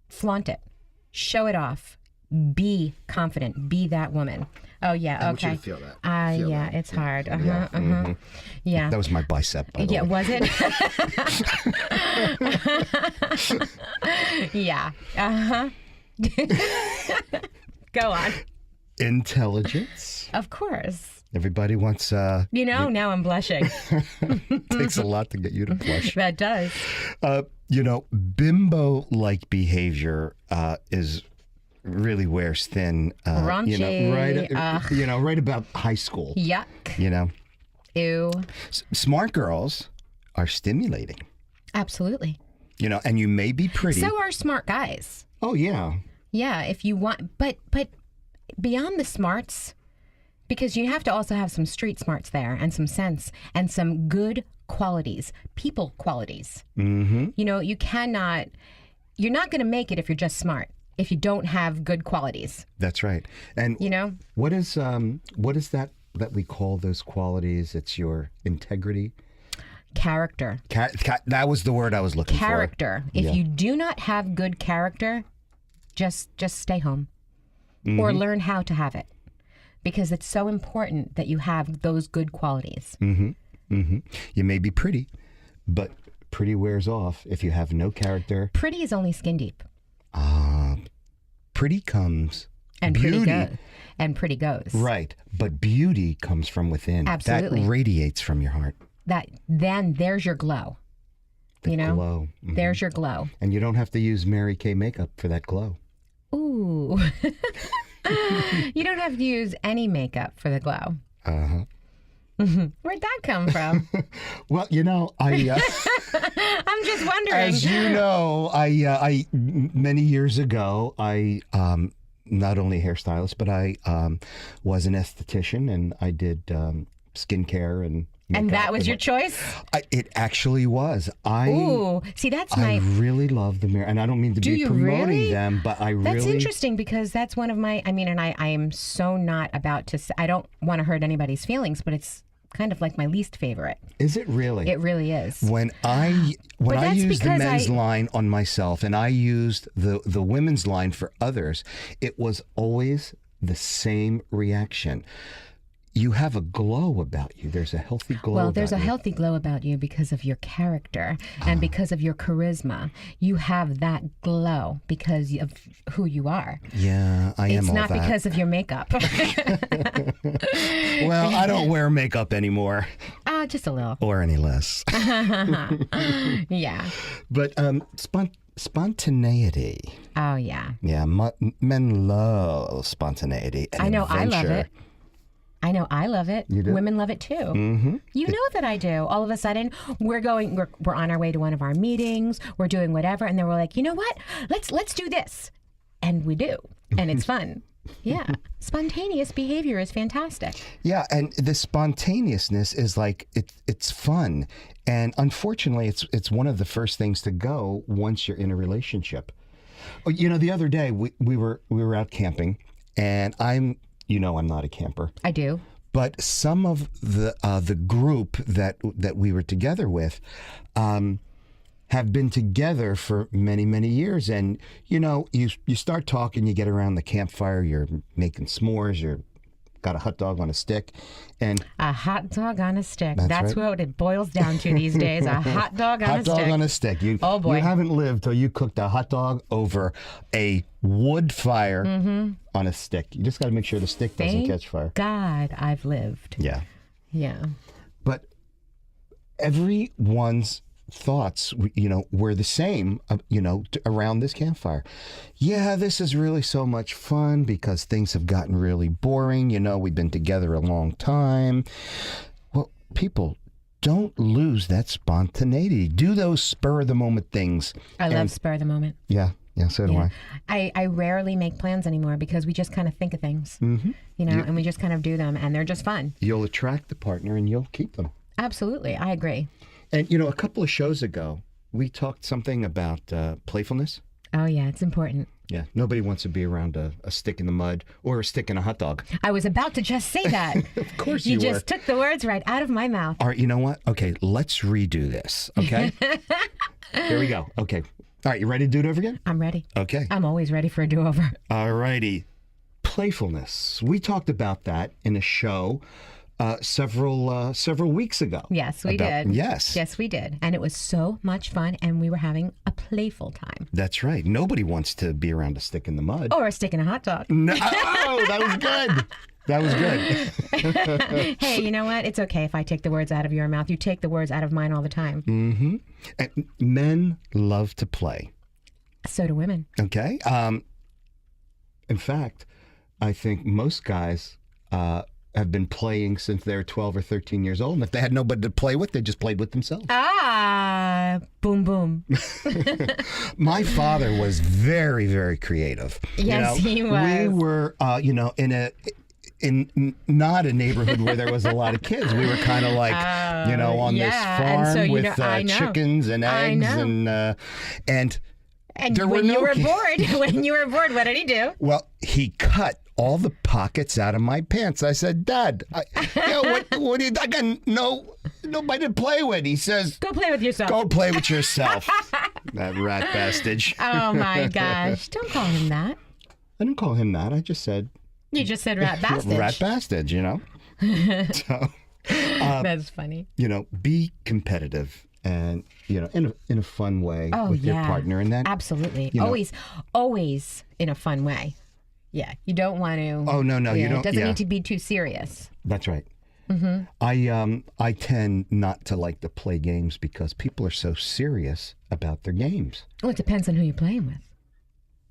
flaunt it. Show it off. Be confident. Be that woman. Oh, yeah. I want you Okay. to feel that. Yeah, it's hard. Yeah. Yeah. that was my bicep, by the Yeah, way. was it? Yeah. Go on. Intelligence. Of course. Everybody wants. Now I'm blushing. Takes a lot to get you to blush. That does. Bimbo-like behavior is really wears thin. Raunchy. Right about high school. Yuck. Ew. Smart girls are stimulating. Absolutely. And you may be pretty. So are smart guys. Oh yeah. Yeah, if you want, but beyond the smarts, because you have to also have some street smarts there and some sense and some good qualities, people qualities. Mm-hmm. You're not going to make it if you're just smart, if you don't have good qualities. That's right. And what is that we call those qualities? It's your integrity. Character. That was the word I was looking for. Character. If you do not have good character, just stay home or learn how to have it, because it's so important that you have those good qualities. You may be pretty, but pretty wears off if you have no character. Pretty is only skin deep. pretty comes. And beauty. pretty goes. And pretty goes. Right. But beauty comes from within. Absolutely. That radiates from your heart. Then there's your glow. The glow. Mhm. There's your glow. And you don't have to use Mary Kay makeup for that glow. Ooh. You don't have to use any makeup for the glow. Uh-huh. Where'd that come from? Well, I'm just wondering. as you know, I many years ago, I not only a hairstylist, but I was an esthetician, and I did skincare and makeup. And that was your choice? It actually was. Ooh, see, that's I really love the mirror, and I don't mean to Do be you promoting really? them, but I really. That's interesting because that's one of my. I mean, and I am so not about to. I don't want to hurt anybody's feelings, but it's kind of like my least favorite. Is it really? It really is. When I that's used the because men's line on myself, and I used the women's line for others, it was always the same reaction. You have a glow about you. There's a healthy glow. Well, there's a about you. healthy glow about you because of your character and because of your charisma. You have that glow because of who you are. Yeah, I am It's all not that. because of your makeup. Well, I don't wear makeup anymore, Just a little. or any less. Yeah. But spontaneity. Oh, yeah. Yeah, men love spontaneity. And I know I love adventure. it. I know I love it. You do? Women love it too. Mm-hmm. You know that I do. All of a sudden, we're on our way to one of our meetings. We're doing whatever, and then we're like, you know what? Let's do this, and we do, and it's fun. Yeah, spontaneous behavior is fantastic. Yeah, and the spontaneousness is like it's fun, and unfortunately, it's one of the first things to go once you're in a relationship. Oh, the other day we were out camping, and I'm not a camper. I do. But some of the group that we were together with have been together for many, many years. And, you start talking, you get around the campfire, you're making s'mores, you're got a hot dog on a stick. And a hot dog on a stick. That's right. what it boils down to these days. A hot dog on a stick. Hot dog on a stick. Oh, boy. You haven't lived till you cooked a hot dog over a wood fire on a stick. You just got to make sure the stick doesn't Thank catch fire. God, I've lived. Yeah. Yeah. But everyone's thoughts, were the same, around this campfire. Yeah, this is really so much fun because things have gotten really boring. We've been together a long time. Well, people, don't lose that spontaneity. Do those spur of the moment things. I love spur of the moment. Yeah, so do I. I rarely make plans anymore because we just kind of think of things, and we just kind of do them, and they're just fun. You'll attract the partner and you'll keep them. Absolutely. I agree. And, a couple of shows ago, we talked something about playfulness. Oh, yeah, it's important. Yeah, nobody wants to be around a stick in the mud or a stick in a hot dog. I was about to just say that. Of course you you just were. took the words right out of my mouth. All right, you know what? Okay, let's redo this, okay? Here we go. Okay. All right, you ready to do it over again? I'm ready. Okay. I'm always ready for a do-over. All righty. Playfulness. We talked about that in a show several weeks ago. Yes, we did. Yes. Yes, we did. And it was so much fun, and we were having a playful time. That's right. Nobody wants to be around a stick in the mud. Or a stick in a hot dog. No, that was good. That was good. Hey, you know what? It's okay if I take the words out of your mouth. You take the words out of mine all the time. Mm-hmm. And men love to play. So do women. Okay. In fact, I think most guys have been playing since they were 12 or 13 years old. And if they had nobody to play with, they just played with themselves. Boom, boom. My father was very, very creative. Yes, he was. We were, in not a neighborhood where there was a lot of kids. We were kind of like, on this farm so, with chickens and eggs and there when were no you were kids. bored, what did he do? Well, he cut all the pockets out of my pants. I said, Dad, what do you? I got nobody to play with. He says, Go play with yourself. Go play with yourself. That rat bastard. Oh my gosh! Don't call him that. I didn't call him that. I just said. You just said rat bastard. Rat bastard. So. That's funny. Be competitive and in a fun way Oh, with your partner, and that absolutely. you know- Always in a fun way. Yeah, you don't want to. Oh, no, you don't- It doesn't yeah. need to be too serious. That's right. I tend not to like to play games because people are so serious about their games. Well, it depends on who you're playing with.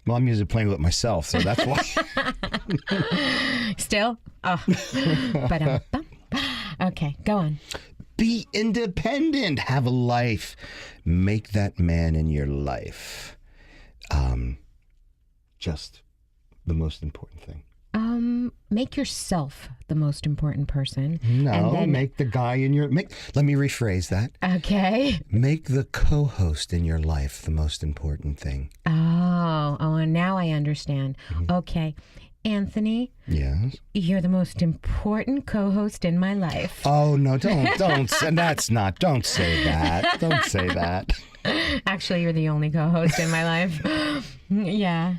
Well, I'm usually playing with myself, so that's why. Still? Oh. Okay, go on. Be independent. Have a life. Make that man in your life. Just the most important thing. Make yourself the most important person. No, and then, make the guy in your... Let me rephrase that. Okay. Make the co-host in your life the most important thing. Oh, and now I understand. Okay. Anthony, Yes. you're the most important co-host in my life. Oh, no, don't say don't say that. Don't say that. Actually, you're the only co-host in my life. Yeah.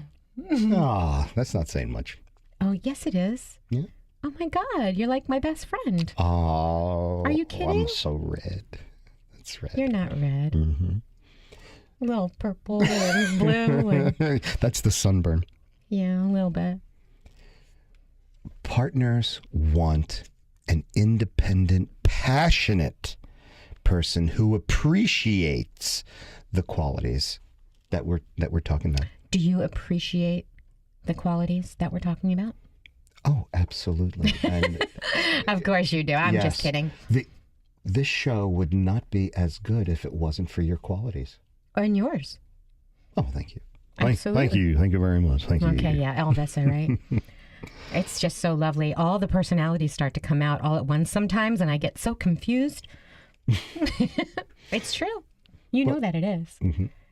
Oh, that's not saying much. Oh, yes, it is. Yeah. Oh my God, you're like my best friend. Oh. Are you kidding? I'm so red. That's red. You're not red. A little purple and blue. And, That's the sunburn. yeah, a little bit. Partners want an independent, passionate person who appreciates the qualities that we're talking about. Do you appreciate the qualities that we're talking about? Oh, absolutely. And Of course you do. I'm yes, just kidding. This show would not be as good if it wasn't for your qualities. And yours. Oh, thank you. Absolutely. Thank you. Thank you very much. Thank you. Okay, yeah, Elvis, all right. It's just so lovely. All the personalities start to come out all at once sometimes, and I get so confused. It's true. You know that it is.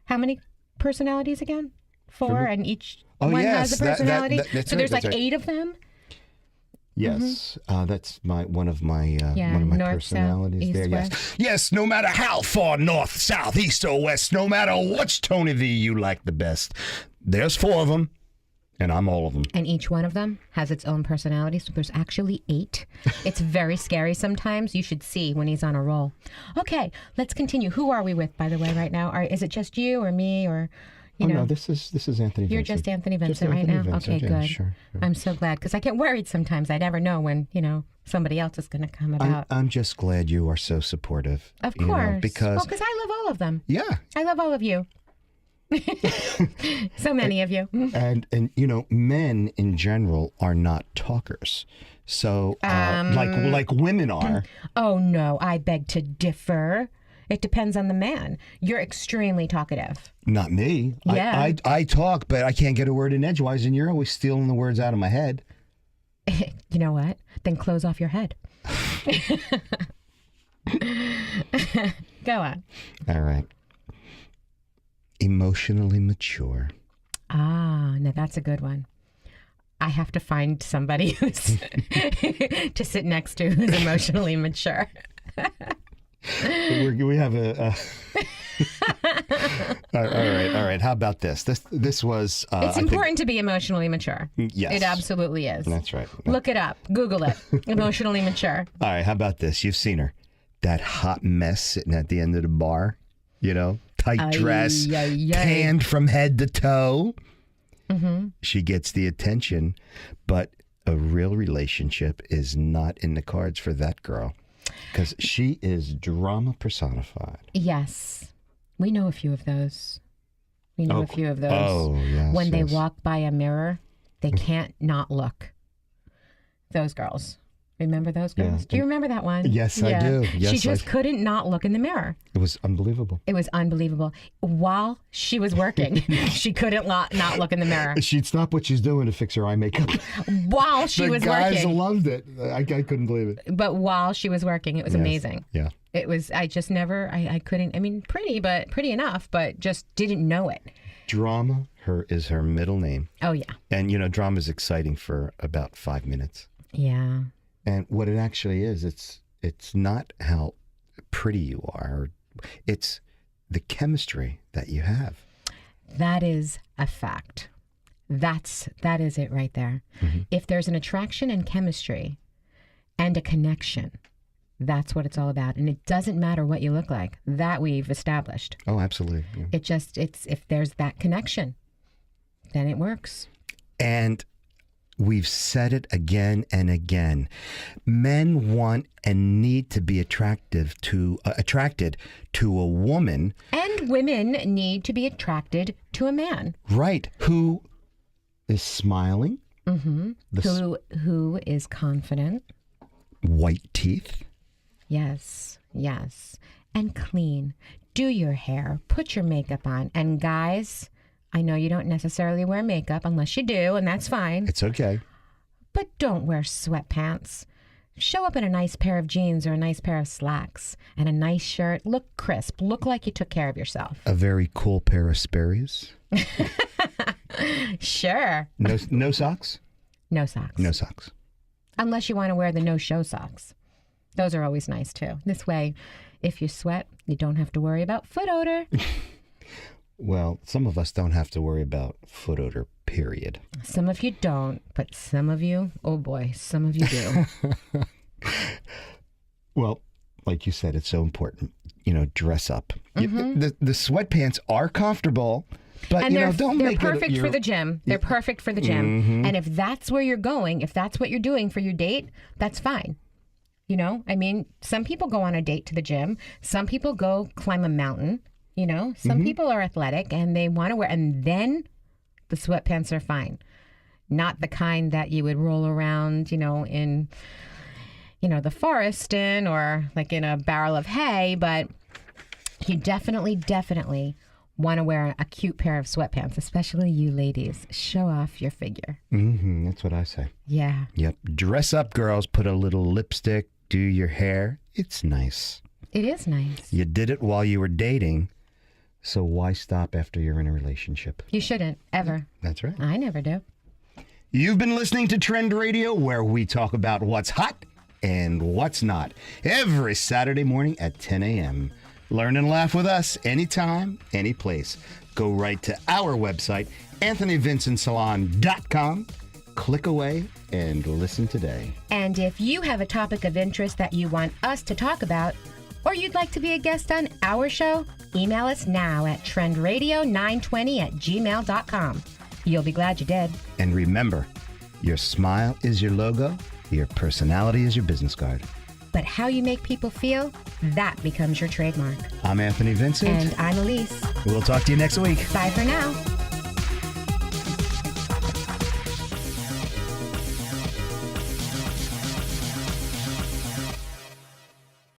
How many personalities again? 4, and each one yes, has a personality. that's so right, there's that's like right. 8 of them. Yes, that's one of my Yeah, one of my north, south, personalities east, there. west. Yes. No matter how far north, south, east, or west, no matter which Tony V you like the best, there's 4 of them, and I'm all of them. And each one of them has its own personality. So there's actually 8. It's very scary sometimes. You should see when he's on a roll. Okay, let's continue. Who are we with, by the way, right now? Is it just you or me or, you know? No, this is Anthony. You're Vincent. just Anthony Just Vincent right Anthony now? Vincent, Okay, yeah, good. Sure. I'm so glad because I get worried sometimes. I never know when, somebody else is going to come about. I'm just glad you are so supportive. Of course. Because because I love all of them. yeah, I love all of you. So many of you. and men in general are not talkers. So like women are. Oh, no, I beg to differ. It depends on the man. You're extremely talkative. Not me. Yeah. I talk, but I can't get a word in edgewise, and you're always stealing the words out of my head. You know what? Then close off your head. Go on. All right. Emotionally mature. Ah, now that's a good one. I have to find somebody who's to sit next to who's emotionally mature. We have a. All right. How about this? This was. It's important to be emotionally mature. Yes. It absolutely is. That's right. Look it up. Google it. Emotionally mature. All right. How about this? You've seen her. That hot mess sitting at the end of the bar. Tight dress, tanned from head to toe. Mm-hmm. She gets the attention, but a real relationship is not in the cards for that girl because she is drama personified. Yes. We know a few of those. Oh, yes. When they yes. walk by a mirror, they can't not look. Those girls. Remember those girls? Yeah. Do you remember that one? Yes, I do. Yes, she just couldn't not look in the mirror. It was unbelievable. It was unbelievable. While she was working, she couldn't not look in the mirror. She'd stop what she's doing to fix her eye makeup. While she was The guys working. loved it. I couldn't believe it. But while she was working, it was amazing. Yeah. It was, I just never, I couldn't, pretty enough, but just didn't know it. Drama is her middle name. Oh, yeah. And, drama is exciting for about 5 minutes. Yeah. And what it actually is, it's not how pretty you are. It's the chemistry that you have. That is a fact. That is it right there. Mm-hmm. If there's an attraction and chemistry and a connection, That's what it's all about. And it doesn't matter what you look like. That we've established. Oh, absolutely. Yeah. It's if there's that connection, then it works. And we've said it again and again. Men want and need to be attracted to a woman. And women need to be attracted to a man. Right. Who is smiling. Mm-hmm. Who is confident. White teeth. Yes. And clean. Do your hair. Put your makeup on. And guys, I know you don't necessarily wear makeup unless you do, and that's fine. It's okay. But don't wear sweatpants. Show up in a nice pair of jeans or a nice pair of slacks and a nice shirt. Look crisp. Look like you took care of yourself. A very cool pair of Sperry's. Sure. No socks? No socks. No socks. Unless you want to wear the no-show socks. Those are always nice, too. This way, if you sweat, you don't have to worry about foot odor. Well, some of us don't have to worry about foot odor, period. Some of you don't, but some of you, oh boy, some of you do. Well, like you said, it's so important, dress up. Mm-hmm. The sweatpants are comfortable, but, and don't they're make perfect it... for the gym. They're perfect for the gym. Mm-hmm. And if that's where you're going, if that's what you're doing for your date, that's fine. Some people go on a date to the gym. Some people go climb a mountain. Some people are athletic and they want to wear, and then the sweatpants are fine. Not the kind that you would roll around, in, the forest in, or like in a barrel of hay, but you definitely want to wear a cute pair of sweatpants, especially you ladies. Show off your figure. Mm-hmm, that's what I say. Yeah. Yep. Dress up, girls. Put a little lipstick, do your hair. It's nice. It is nice. You did it while you were dating. So why stop after you're in a relationship? You shouldn't, ever. That's right. I never do. You've been listening to Trend Radio, where we talk about what's hot and what's not, every Saturday morning at 10 a.m. Learn and laugh with us anytime, any place. Go right to our website, AnthonyVincentSalon.com. Click away and listen today. And if you have a topic of interest that you want us to talk about, or you'd like to be a guest on our show, email us now at trendradio920@gmail.com. You'll be glad you did. And remember, your smile is your logo, your personality is your business card. But how you make people feel, that becomes your trademark. I'm Anthony Vincent. And I'm Elise. We'll talk to you next week. Bye for now.